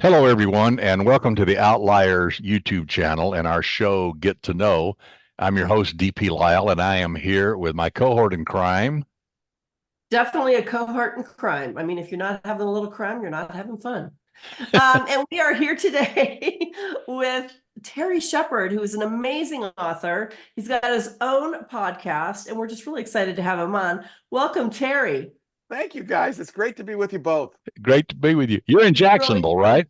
Hello, everyone, and welcome to the Outliers YouTube channel and our show, Get to Know. I'm your host, DP Lyle, and I am here with my cohort in crime. Definitely a cohort in crime. I mean, if you're not having a little crime, you're not having fun. And we are here today with Terry Shepherd, who is an amazing author. He's got his own podcast, and we're just really excited to have him on. Welcome, Terry. Thank you, guys. It's great to be with you both. Great to be with you. You're in Really Jacksonville, fun. right?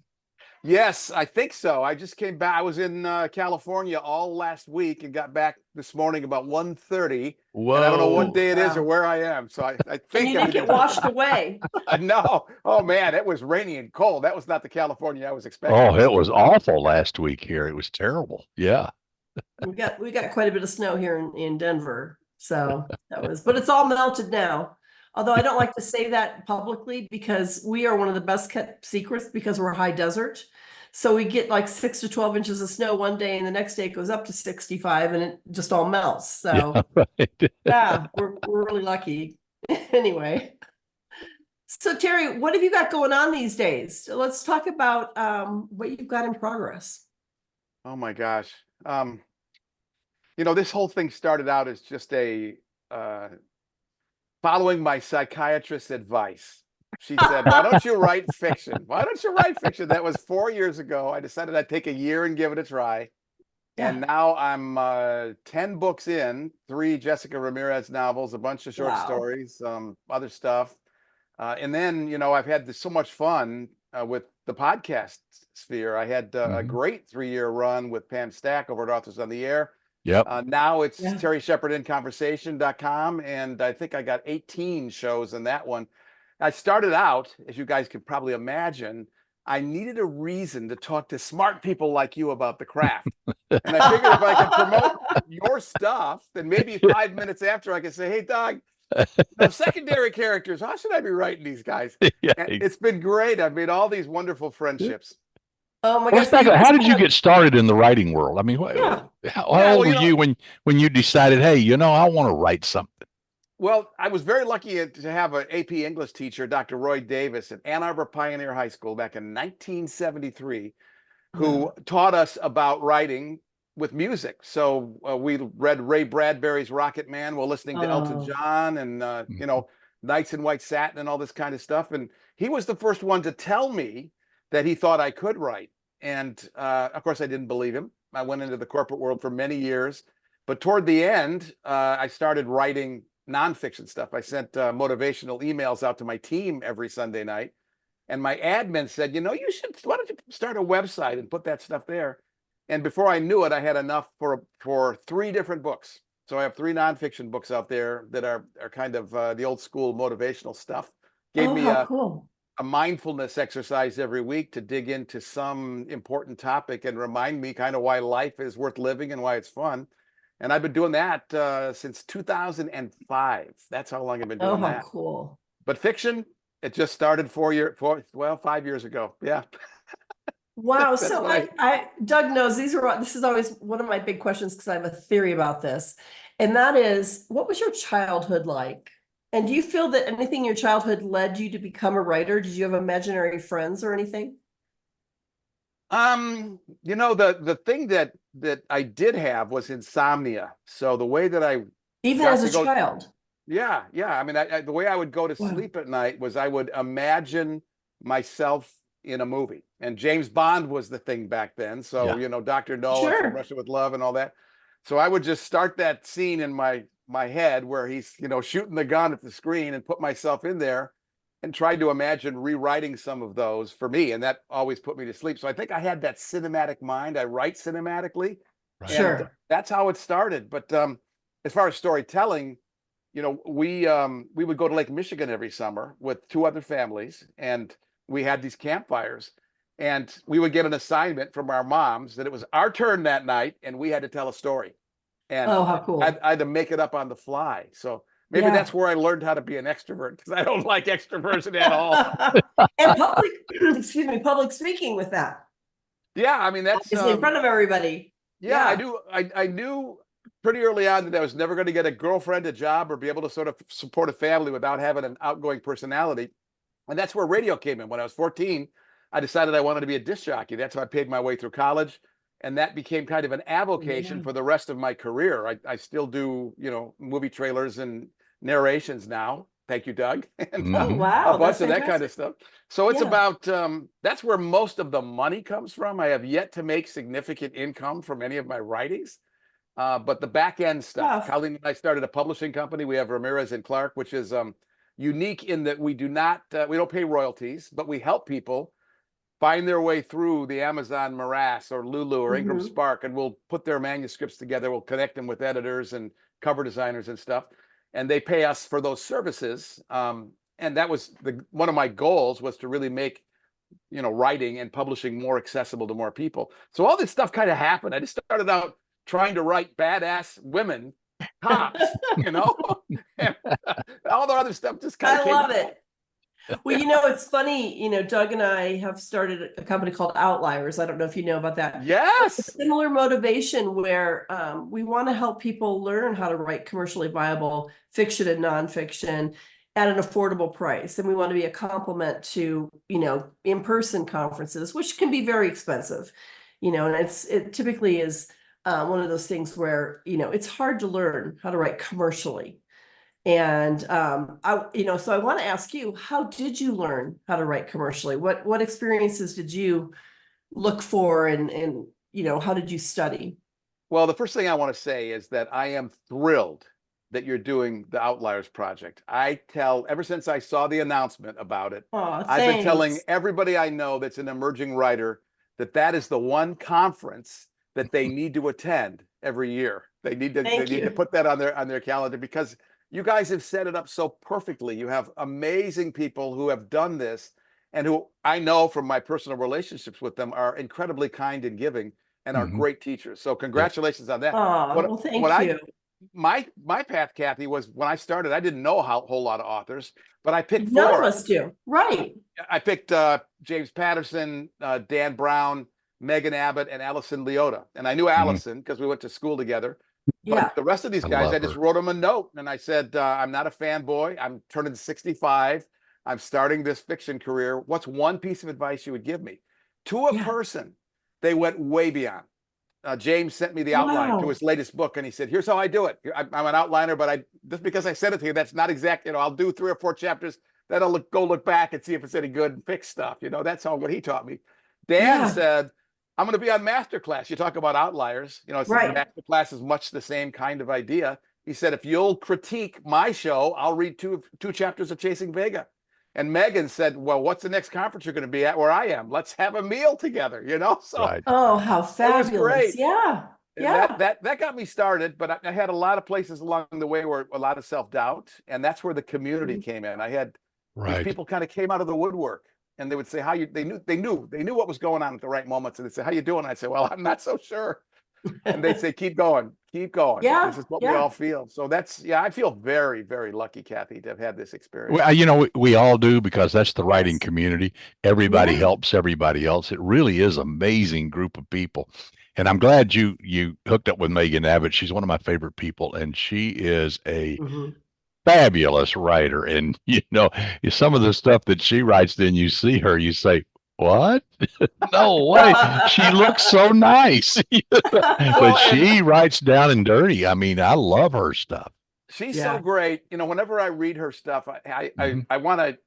Yes, I think so. I just came back. I was in California all last week and got back this morning about 1:30. And I don't know Whoa. what day it is or Wow. where I am. So I And think you didn't get washed away. No. Oh man, it was rainy and cold. That was not the California I was expecting. Oh, it was awful last week here. It was terrible. Yeah. We got quite a bit of snow here in Denver. So but it's all melted now. Although I don't like to say that publicly because we are one of the best kept secrets because we're high desert. So we get like 6 to 12 inches of snow one day and the next day it goes up to 65 and it just all melts. So Yeah, right. yeah, we're really lucky. Anyway. So Terry, what have you got going on these days? So let's talk about what you've got in progress. Oh my gosh. This whole thing started out as just a following my psychiatrist's advice. She said, "Why don't you write fiction? Why don't you write fiction?" That was 4 years ago. I decided I'd take a year and give it a try. And Yeah. now I'm 10 books in, 3 Jessica Ramirez novels, a bunch of short Wow. stories, other stuff. And then, I've had so much fun with the podcast sphere. I had a great 3-year run with Pam Stack over at Authors on the Air. Yep. Now it's Yeah. terryshepardinconversation.com, and I think I got 18 shows in that one. I started out, as you guys could probably imagine, I needed a reason to talk to smart people like you about the craft. And I figured if I could promote your stuff, then maybe 5 minutes after I could say, "Hey, Doug, secondary characters, how should I be writing these guys?" Yeah. And it's been great. I've made all these wonderful friendships. Oh my Let's gosh. back up. How did you get started in the writing world? I mean, Yeah. how Yeah, old well, were you when you decided, hey, I want to write something? Well, I was very lucky to have an AP English teacher, Dr. Roy Davis, at Ann Arbor Pioneer High School back in 1973, who taught us about writing with music. So we read Ray Bradbury's Rocket Man while listening to Elton John and, Knights in White Satin and all this kind of stuff. And he was the first one to tell me that he thought I could write. And of course, I didn't believe him. I went into the corporate world for many years. But toward the end, I started writing nonfiction stuff. I sent motivational emails out to my team every Sunday night. And my admin said, why don't you start a website and put that stuff there? And before I knew it, I had enough for 3 different books. So I have 3 nonfiction books out there that are kind of the old school motivational stuff. Gave me how cool. a mindfulness exercise every week to dig into some important topic and remind me kind of why life is worth living and why it's fun. And I've been doing that since 2005. That's how long I've been doing How that. cool. But fiction, it just started 5 years ago. Yeah. Wow. That's So right. Doug knows this is always one of my big questions because I have a theory about this. And that is, what was your childhood like? And do you feel that anything in your childhood led you to become a writer? Did you have imaginary friends or anything? The thing that I did have was insomnia. So the way that I Even got as to a go, child? yeah. I mean, the way I would go to Wow. sleep at night was I would imagine myself in a movie, and James Bond was the thing back then. So, Yeah. Dr. No and From Sure. Russia with Love and all that. So I would just start that scene in my head where he's, shooting the gun at the screen and put myself in there and tried to imagine rewriting some of those for me. And that always put me to sleep. So I think I had that cinematic mind. I write cinematically, Right. and Sure. that's how it started. But as far as storytelling, we would go to Lake Michigan every summer with 2 other families, and we had these campfires, and we would get an assignment from our moms that it was our turn that night, and we had to tell a story, and Oh, how cool. I had to make it up on the fly. So maybe Yeah. that's where I learned how to be an extrovert, because I don't like extroversion at all. And public speaking with that. Yeah, I mean that's Obviously in front of everybody. yeah, I Yeah. do. I knew pretty early on that I was never going to get a girlfriend, a job, or be able to sort of support a family without having an outgoing personality. And that's where radio came in. When I was 14, I decided I wanted to be a disc jockey. That's how I paid my way through college. And that became kind of an avocation for the rest of my career. I still do, movie trailers and narrations now. Thank you, Doug. And Oh, wow. a bunch of that kind of stuff. So it's about, that's where most of the money comes from. I have yet to make significant income from any of my writings. But the back end stuff, Kathleen and I started a publishing company. We have Ramirez and Clark, which is unique in that we don't pay royalties, but we help people find their way through the Amazon morass or Lulu or Ingram Spark, and we'll put their manuscripts together. We'll connect them with editors and cover designers and stuff, and they pay us for those services. And that was one of my goals, was to really make writing and publishing more accessible to more people. So all this stuff kind of happened. I just started out trying to write badass women tops, and all the other stuff just kind of I love it. Well, it's funny, Doug and I have started a company called Outliers. I don't know if you know about that. Yes. It's a similar motivation where we want to help people learn how to write commercially viable fiction and nonfiction at an affordable price. And we want to be a complement to, in-person conferences, which can be very expensive, and it typically is one of those things where, it's hard to learn how to write commercially. And so I want to ask you, how did you learn how to write commercially? What experiences did you look for, and how did you study? Well, the first thing I want to say is that I am thrilled that you're doing the Outliers project. Ever since I saw the announcement about it, I've been telling everybody I know that's an emerging writer that is the one conference that they need to attend every year. They need to put that on their calendar, because you guys have set it up so perfectly. You have amazing people who have done this, and who I know from my personal relationships with them are incredibly kind and giving, and are great teachers. So congratulations on that. Well, thank you. My path, Kathy, was when I started, I didn't know a whole lot of authors, but I picked None four. of us do. Right. I picked James Patterson, Dan Brown, Megan Abbott, and Allison Leota. And I knew Allison because we went to school together. But the rest of these guys, I just wrote them a note, and I said, I'm not a fanboy. I'm turning 65. I'm starting this fiction career. What's one piece of advice you would give me? To a person, they went way beyond. James sent me the outline to his latest book, and he said, here's how I do it. I'm an outliner, but just because I said it to you, that's not exact. I'll do 3 or 4 chapters. Then I'll go look back and see if it's any good and fix stuff. That's what he taught me. Dan said, I'm going to be on Masterclass. You talk about outliers. Masterclass is much the same kind of idea. He said, if you'll critique my show, I'll read two chapters of Chasing Vega. And Megan said, well, what's the next conference you're going to be at where I am? Let's have a meal together, So oh, how fabulous. It was great. Yeah. That got me started, but I had a lot of places along the way where a lot of self-doubt, and that's where the community came in. I had these people kind of came out of the woodwork. And they would say, they knew what was going on at the right moments. And they'd say, how you doing? I'd say, well, I'm not so sure. And they'd say, keep going. Yeah. This is what we all feel. So I feel very, very lucky, Kathy, to have had this experience. Well, we all do, because that's the writing community. Everybody helps everybody else. It really is an amazing group of people. And I'm glad you hooked up with Megan Abbott. She's one of my favorite people, and she is a fabulous writer. And some of the stuff that she writes, then you see her, you say, what? No way. She looks so nice. But she writes down and dirty. I mean, I love her stuff. She's so great. Whenever I read her stuff, I want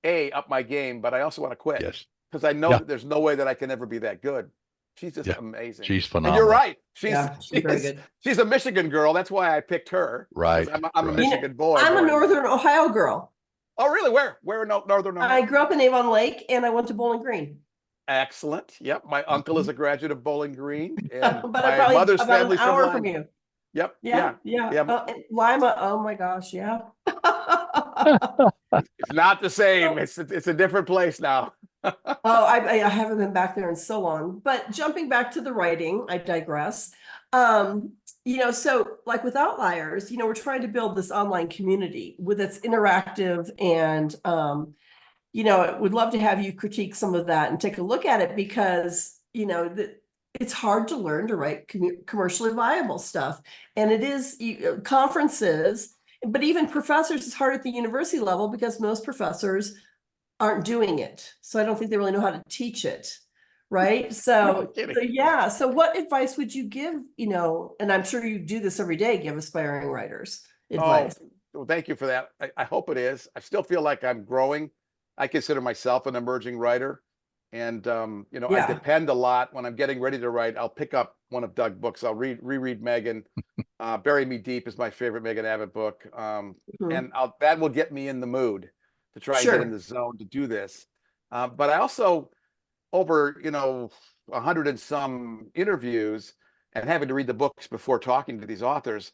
to up my game, but I also want to quit. Yes. Because I know that there's no way that I can ever be that good. She's just amazing. She's phenomenal. And you're right. She's very good. She's a Michigan girl. That's why I picked her. Right. I'm a Michigan boy. I'm a Northern Ohio girl. Oh, really? Where in Northern Ohio? I grew up in Avon Lake, and I went to Bowling Green. Excellent. Yep. My uncle is a graduate of Bowling Green. And but my mother's about family's an hour from from you. Yep. Yeah. Lima. Oh my gosh. Yeah. It's not the same. It's a different place now. I haven't been back there in so long. But jumping back to the writing, I digress. So like with Outliers, we're trying to build this online community that's interactive, and would love to have you critique some of that and take a look at it, because it's hard to learn to write commercially viable stuff, and it is conferences, but even professors, it's hard at the university level, because most professors aren't doing it. So I don't think they really know how to teach it. Right. No So kidding. yeah. So what advice would you give, and I'm sure you do this every day, give aspiring writers Oh, advice? well, thank you for that. I hope it is. I still feel like I'm growing. I consider myself an emerging writer. And I Yeah. depend a lot when I'm getting ready to write. I'll pick up one of Doug's books. I'll reread Megan. Bury Me Deep is my favorite Megan Abbott book. Mhm. And that will get me in the mood to try and get in Sure. the zone to do this. But I also, over, 100 and some interviews and having to read the books before talking to these authors,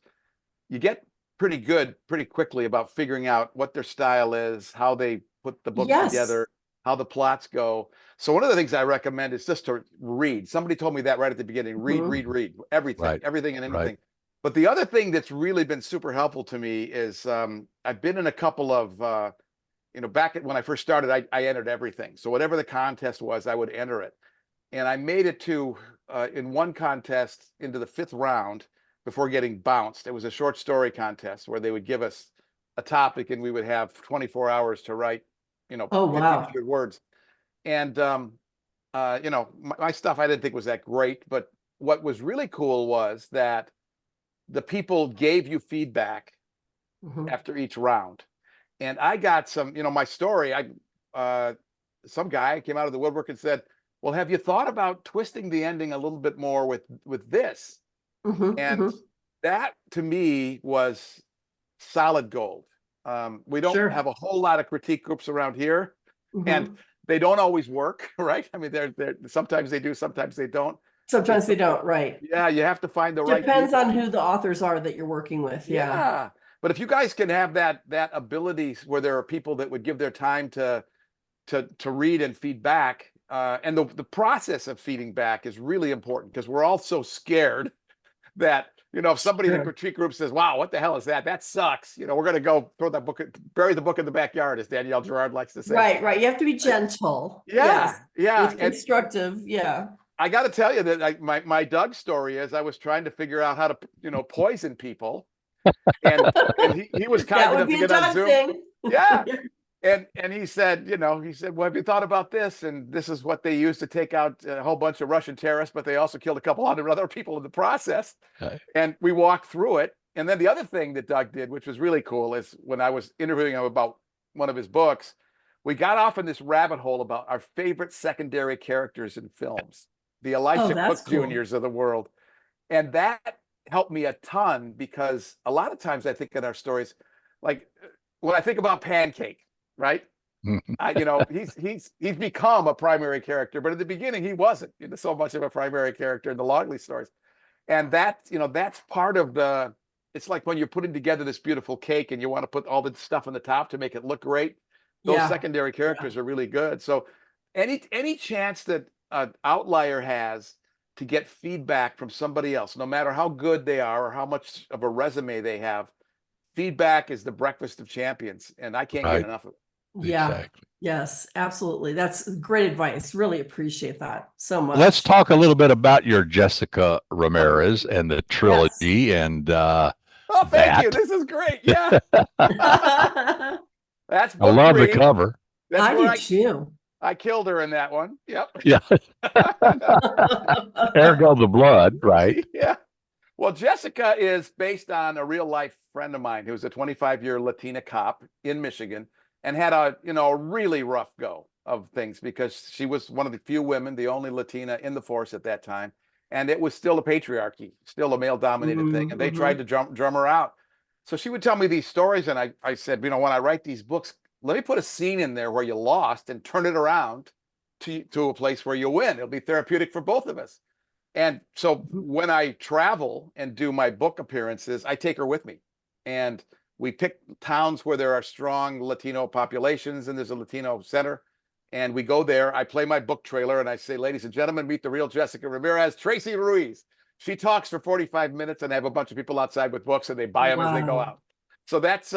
you get pretty good pretty quickly about figuring out what their style is, how they put the books Yes. together, how the plots go. So one of the things I recommend is just to read. Somebody told me that right at the beginning. Read, Mhm. read, read everything, Right. everything and Right. anything. But the other thing that's really been super helpful to me is I've been in a couple of back when I first started, I entered everything. So whatever the contest was, I would enter it. And I made it to in one contest into the 5th round before getting bounced. It was a short story contest where they would give us a topic and we would have 24 hours to write, Oh, wow. 1,500 words. And my stuff I didn't think was that great, but what was really cool was that the people gave you feedback Mhm. after each round. And I got some, my story, some guy came out of the woodwork and said, well, have you thought about twisting the ending a little bit more with this? Mhm. And Mhm. that to me was solid gold. We don't have Sure. a whole lot of critique groups around here, and Mhm. they don't always work, right? I mean, they're sometimes they do, sometimes they don't. Sometimes It's they don't, right? Yeah, you have to find the right Depends on people. who the authors are that you're working with. Yeah. Yeah. But if you guys can have that ability where there are people that would give their time to read and feed back, and the process of feeding back is really important because we're all so scared that if somebody in the Sure. critique group says, "Wow, what the hell is that? That sucks," we're going to go throw that book, bury the book in the backyard, as Danielle Gerard likes to say. Right, right. You have to be gentle. Yeah, Yes. yeah, With and constructive. Yeah. I got to tell you that my Doug story is I was trying to figure out how to poison people, and he was kind That would enough to be a get on Doug Zoom. thing. Yeah. And he said, well, have you thought about this? And this is what they used to take out a whole bunch of Russian terrorists, but they also killed a couple hundred other people in the process. Right. And we walked through it. And then the other thing that Doug did, which was really cool, is when I was interviewing him about one of his books, we got off in this rabbit hole about our favorite secondary characters in films, the Oh, Elisha that's Cook cool. Juniors of the world. And that helped me a ton because a lot of times I think in our stories, like when I think about Pancake, right? He's become a primary character, but at the beginning he wasn't so much of a primary character in the Logley stories. And that's part of it's like when you're putting together this beautiful cake and you want to put all the stuff on the top to make it look great. Those Yeah. secondary Yeah. characters are really good. So any chance that an outlier has to get feedback from somebody else, no matter how good they are or how much of a resume they have, feedback is the breakfast of champions, and I can't get Right. enough of it. Yeah. Exactly. Yes, absolutely. That's great advice. Really appreciate that so Let's much. talk a little bit about your Jessica Ramirez and the Yes. trilogy and Oh, thank you. that. This is great. Yeah, I that's I book love the 3. cover. That's where do too. I killed her in that one. Yep. Yeah. Ergo the blood, right? Yeah. Well, Jessica is based on a real life friend of mine who's a 25-year Latina cop in Michigan and had a really rough go of things because she was one of the few women, the only Latina in the force at that time. And it was still a patriarchy, still a male dominated thing. And they tried Mhm. to drum her out. So she would tell me these stories. And I said, when I write these books, let me put a scene in there where you lost and turn it around to a place where you win. It'll be therapeutic for both of us. And so Mhm. when I travel and do my book appearances, I take her with me. And we pick towns where there are strong Latino populations and there's a Latino center. And we go there. I play my book trailer and I say, ladies and gentlemen, meet the real Jessica Ramirez, Tracy Ruiz. She talks for 45 minutes and I have a bunch of people outside with books and they buy them as they go Wow. out. So that's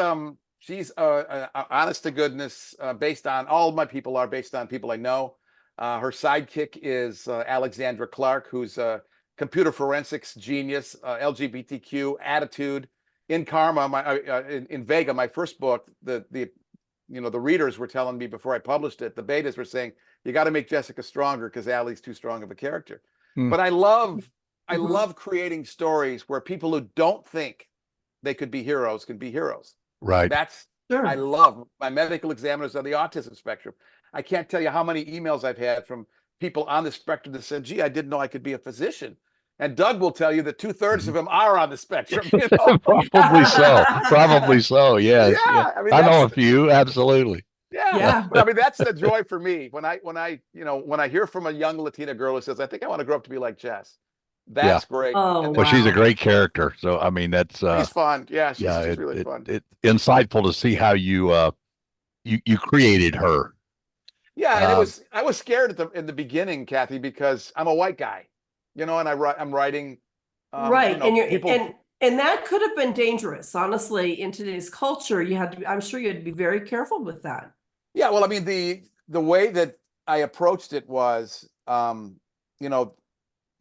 she's honest to goodness, based on all my people are based on people I know. Her sidekick is Alexandra Clark, who's a computer forensics genius, LGBTQ attitude. In Karma, in Vega, my first book, the the readers were telling me before I published it, the betas were saying, you got to make Jessica stronger because Allie's too strong of a character. Hmm. But I love Mhm. creating stories where people who don't think they could be heroes can be heroes. Right. That's, Sure. I love my medical examiners on the autism spectrum. I can't tell you how many emails I've had from people on the spectrum that said, gee, I didn't know I could be a physician. And Doug will tell you that 2/3 of them are on the spectrum, Probably so. Probably so. Yes. Yeah. Yeah, I mean, I know a that's, few. Absolutely. Yeah. but I mean, that's the joy for me when I hear from a young Latina girl who says, I think I want to grow up to be like Jess. Yeah. That's great. Oh, And Well, she's a wow. great character. So, I mean, that's, she's fun. Yeah, yeah, she's really fun. it insightful to see how you created her. Yeah, and Uh, I was scared in the beginning, Kathy, because I'm a white guy, and I'm writing, Right. And you're people. and that could have been dangerous, honestly, in today's culture. You had to be, I'm sure you had to be very careful with that. Yeah, well, I mean, the way that I approached it was,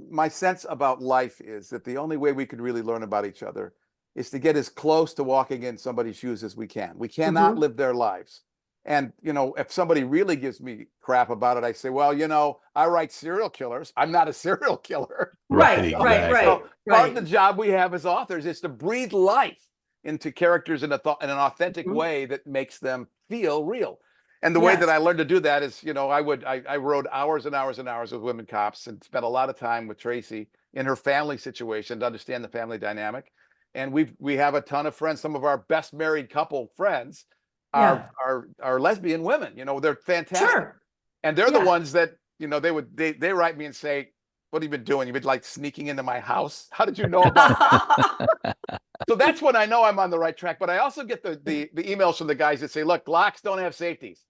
my sense about life is that the only way we could really learn about each other is to get as close to walking in somebody's shoes as we can. We cannot Mhm. live their lives. And, if somebody really gives me crap about it, I say, well, I write serial killers. I'm not a serial killer. Right, right, exactly. right, So part of the right. job we have as authors is to breathe life into characters in an authentic Mhm. way that makes them feel real. And the way that Yes. I learned to do that is, I wrote hours and hours and hours with women cops and spent a lot of time with Tracy in her family situation to understand the family dynamic. And we have a ton of friends. Some of our best married couple friends Yeah. are lesbian women. They're fantastic. Sure. And they're the Yeah. ones that, they write me and say, what have you been doing? You've been like sneaking into my house. How did you know about that? So that's when I know I'm on the right track. But I also get the emails from the guys that say, look, Glocks don't have safeties.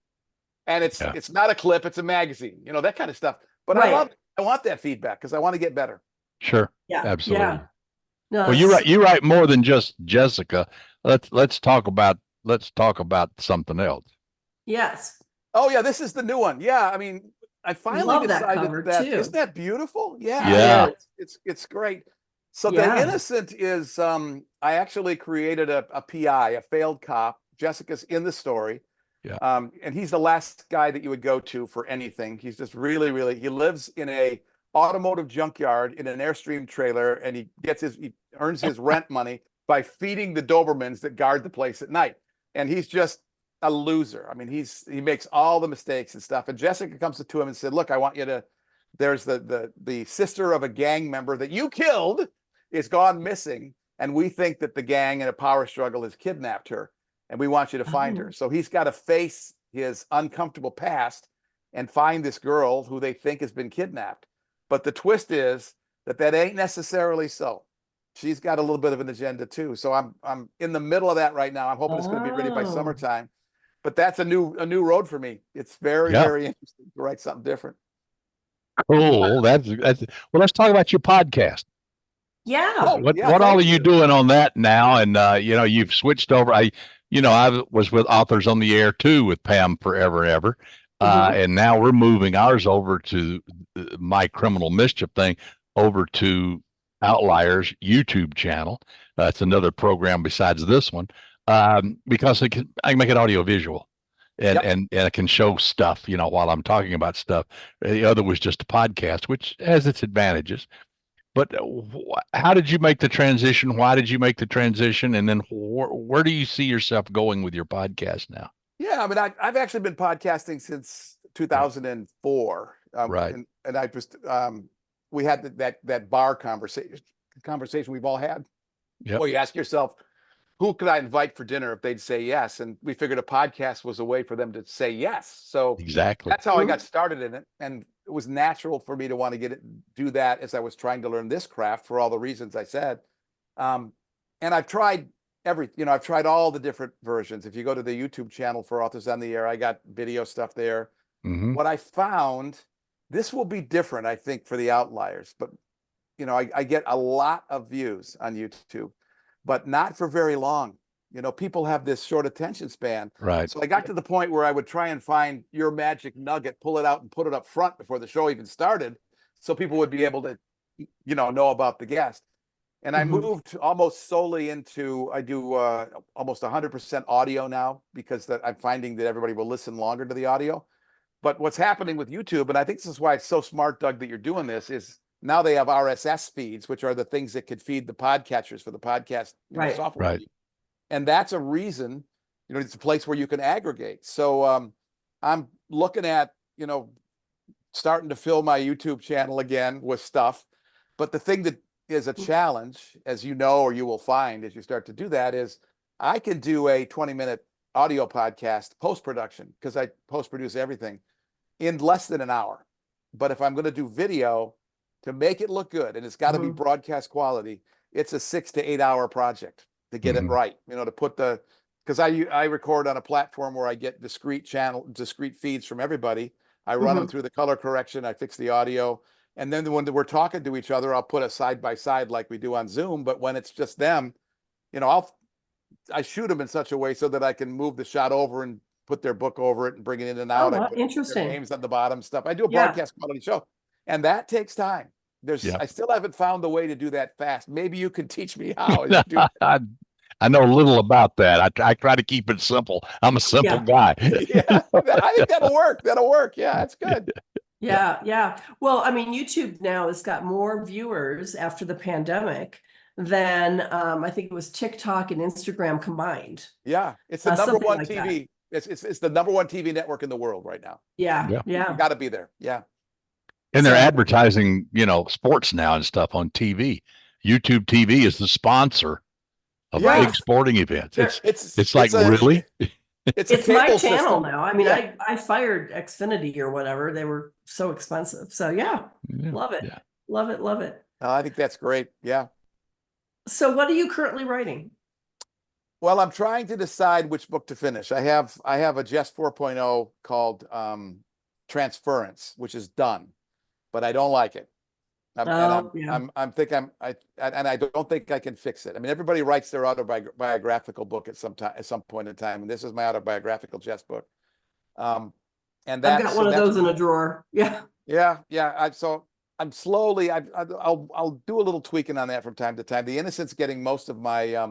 And Yeah. it's not a clip, it's a magazine, that kind of stuff. But I Right. want that feedback because I want to get better. Sure. Yeah. Absolutely. Yeah. No, Well, you write more than just Jessica. Let's talk about something else. yes. Oh yeah, this is the new one. Yeah, I mean, I finally Love that decided cover that too. isn't that beautiful? Yeah, Yeah. it's great. So the Yeah. innocent is I actually created a PI, a failed cop. Jessica's in the story. Yeah. And he's the last guy that you would go to for anything. He's just really, really, he lives in a automotive junkyard in an Airstream trailer, and he earns his rent money by feeding the Dobermans that guard the place at night. And he's just a loser. I mean, he makes all the mistakes and stuff. And Jessica comes to him and said, look, I want you to, there's the sister of a gang member that you killed is gone missing. And we think that the gang in a power struggle has kidnapped her. And we want you to find her. Oh. So he's got to face his uncomfortable past and find this girl who they think has been kidnapped. But the twist is that ain't necessarily so. She's got a little bit of an agenda too. So I'm in the middle of that right now. I'm hoping it's going to be ready by Oh. summertime. But that's a new road for me. It's very, Yeah. very interesting to write something different. Cool. That's well. Let's talk about your podcast. Yeah. Oh, What yeah, all thank are you you. doing on that now? And you've switched over. I was with Authors on the Air too with Pam forever and ever. Mhm. And now we're moving ours over to my criminal mischief thing over to Outliers YouTube channel. It's another program besides this one, because I can make it audio visual, and Yep. and I can show stuff, while I'm talking about stuff. The other was just a podcast, which has its advantages. But how did you make the transition? Why did you make the transition? And then where do you see yourself going with your podcast now? Yeah, I mean, I've actually been podcasting since 2004, Right. and I just we had that bar conversation we've all had. Yep. Well, you ask yourself, who could I invite for dinner if they'd say yes? And we figured a podcast was a way for them to say yes. So Exactly. that's how I Mhm. got started in it, and it was natural for me to want to do that as I was trying to learn this craft for all the reasons I said. And I've tried I've tried all the different versions. If you go to the YouTube channel for Authors on the Air, I got video stuff there. Hmm. What I found, this will be different, I think, for the Outliers, but I get a lot of views on YouTube, but not for very long. People have this short attention span. Right. So I got to the point where I would try and find your magic nugget, pull it out and put it up front before the show even started, so people would be able to, know about the guest. And I Mhm. moved almost solely into, I do almost 100% audio now because I'm finding that everybody will listen longer to the audio. But what's happening with YouTube, and I think this is why it's so smart, Doug, that you're doing this, is now they have RSS feeds, which are the things that could feed the podcatchers for the podcast, Right. software. Right. And that's a reason, it's a place where you can aggregate. So I'm looking at, starting to fill my YouTube channel again with stuff. But the thing that is a challenge, as you know, or you will find as you start to do that, is I can do a 20-minute audio podcast post-production, because I post-produce everything, in less than an hour. But if I'm going to do video to make it look good, and it's got to be Mhm. broadcast quality, it's a 6 to 8 hour project to get it Mhm. right. To put because I record on a platform where I get discrete feeds from everybody. I run them Mhm. through the color correction, I fix the audio, and then when we're talking to each other, I'll put a side by side like we do on Zoom. But when it's just them, I shoot them in such a way so that I can move the shot over and put their book over it and bring it in and Oh, out. I put their interesting. names on the bottom, stuff. I do a Yeah. broadcast quality show, and that takes time. Yeah. I still haven't found the way to do that fast. Maybe you can teach me how. As you do. I know little about that. I try to keep it simple. I'm a simple guy. Yeah, I think that'll work. That'll work. Yeah, that's good. Yeah, yeah. Well, I mean, YouTube now has got more viewers after the pandemic than I think it was TikTok and Instagram combined. Yeah, it's the number Something one like that. TV. It's the number one TV network in the world right now. Yeah, Yeah. yeah. You got to be there. Yeah. And they're So- advertising, sports now and stuff on TV. YouTube TV is the sponsor of Yes. big sporting events. They're- It's like, really? It's a It's my cable channel system. now. I mean, Yeah. I fired Xfinity or whatever. They were so expensive. So yeah, Yeah, love it. yeah. Love it, love it. I think that's great. Yeah. So what are you currently writing? Well, I'm trying to decide which book to finish. I have a Jest 4.0 called Transference, which is done, but I don't like it. I don't think I can fix it. I mean, everybody writes their autobiographical book at some point in time, and this is my autobiographical Jest book. And I've got one of those in a drawer. Yeah. Yeah. So I'm slowly. I'll do a little tweaking on that from time to time. The Innocent's getting most of my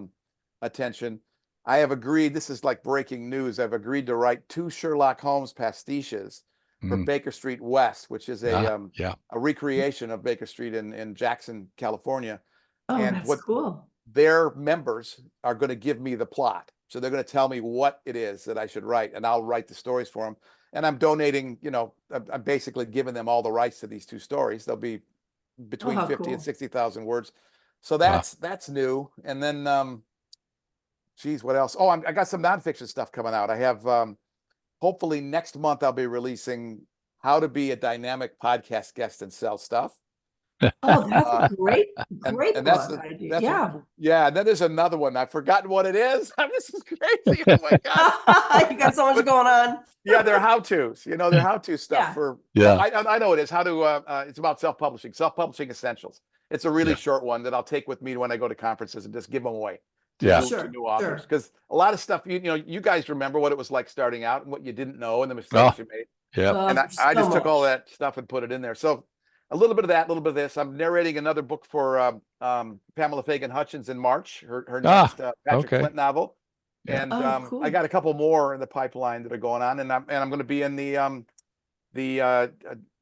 attention. I have agreed. This is like breaking news. I've agreed to write 2 Sherlock Holmes pastiches for Baker Street West, which is a recreation of Baker Street in Jackson, California. Oh, And that's what cool. their members are going to give me the plot. So they're going to tell me what it is that I should write, and I'll write the stories for them. And I'm donating, I'm basically giving them all the rights to these 2 stories. They'll be between 50 cool. and 60,000 words. So that's new. And then, geez, what else? Oh, I got some nonfiction stuff coming out. I have, hopefully next month, I'll be releasing How to Be a Dynamic Podcast Guest and Sell Stuff. Oh, that's a great and book that's idea. Yeah. And then there's another one. I've forgotten what it is. This is crazy. Oh my God. You got so much going on. Yeah, they're how-tos. They're how-to stuff I know it is. How to it's about self-publishing essentials. It's a really short one that I'll take with me when I go to conferences and just give them away to new authors. Because a lot of stuff, you guys remember what it was like starting out and what you didn't know and the mistakes you made. Yeah. And I just took all that stuff and put it in there. So a little bit of that, a little bit of this. I'm narrating another book for Pamela Fagan Hutchins in March, her next Patrick Flint novel. Yeah. And Cool. I got a couple more in the pipeline that are going on, and I'm going to be in the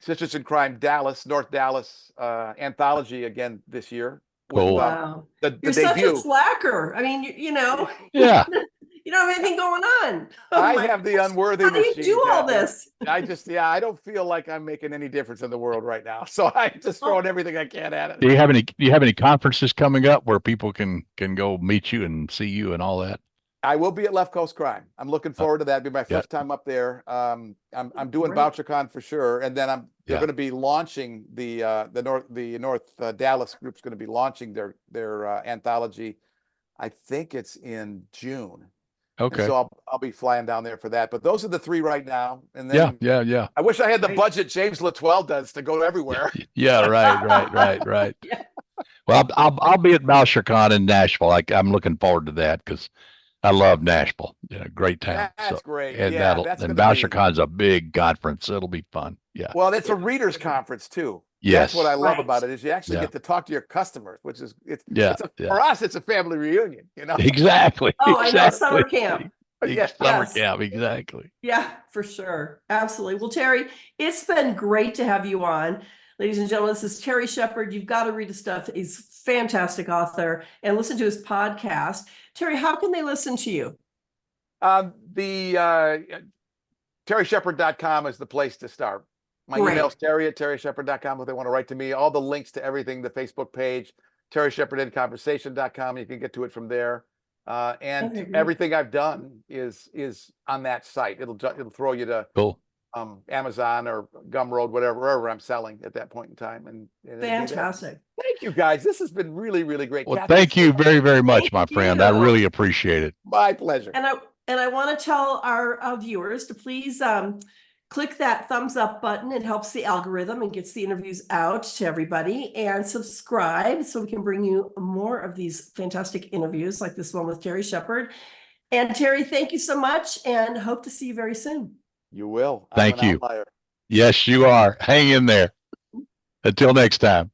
Sisters in Crime North Dallas anthology again this year. Cool. Wow. The You're debut. such a slacker. I mean, Yeah. you don't have anything going on. I have the unworthy How do you machine, do all Kathy. this? I don't feel like I'm making any difference in the world right now. So I'm just throwing everything I can at it. Do you have any conferences coming up where people can go meet you and see you and all that? I will be at Left Coast Crime. I'm looking forward to that. It'll be my first time up there. I'm doing VoucherCon for sure, and then they're going to be launching the North Dallas group's going to be launching their anthology. I think it's in June. Okay. And so I'll be flying down there for that. But those are the 3 right now. And then yeah. I wish I had the budget James Latwell does to go everywhere. Yeah, right. Yeah. Well, I'll be at VoucherCon in Nashville. I'm looking forward to that because I love Nashville. Great town. That's great. And yeah, VoucherCon's a big conference. It'll be fun. Yeah. Well, it's a readers conference too. That's Yes. what I love Right. about it is you actually Yeah. get to talk to your customers, which is Yeah. for us, it's a family reunion, you know? Exactly. Oh, I know, summer Exactly. camp. Yeah. Summer Yes. camp. Exactly. Yeah, for sure. Absolutely. Well, Terry, it's been great to have you on. Ladies and gentlemen, this is Terry Shepherd. You've got to read his stuff. He's a fantastic author and listen to his podcast. Terry, how can they listen to you? The terryshepherd.com is the place to start. My Great. email's terry@terryshepherd.com if they want to write to me. All the links to everything, the Facebook page, terryshepherdinconversation.com. You can get to it from there. And Okay, great. everything I've done is on that site. It'll throw you to Cool. Amazon or Gumroad, wherever I'm selling at that point in time. And it'll be there. Fantastic. Thank you guys. This has been really, really great. Well, Kathleen, thank you very, very much, Thank my friend. I you. really appreciate it. my pleasure. And I want to tell our viewers to please click that thumbs up button. It helps the algorithm and gets the interviews out to everybody. And subscribe so we can bring you more of these fantastic interviews like this one with Terry Shepherd. And Terry, thank you so much and hope to see you very soon. You will. Thank I'm an you. outlier. Yes, you are. Hang in there. Until next time.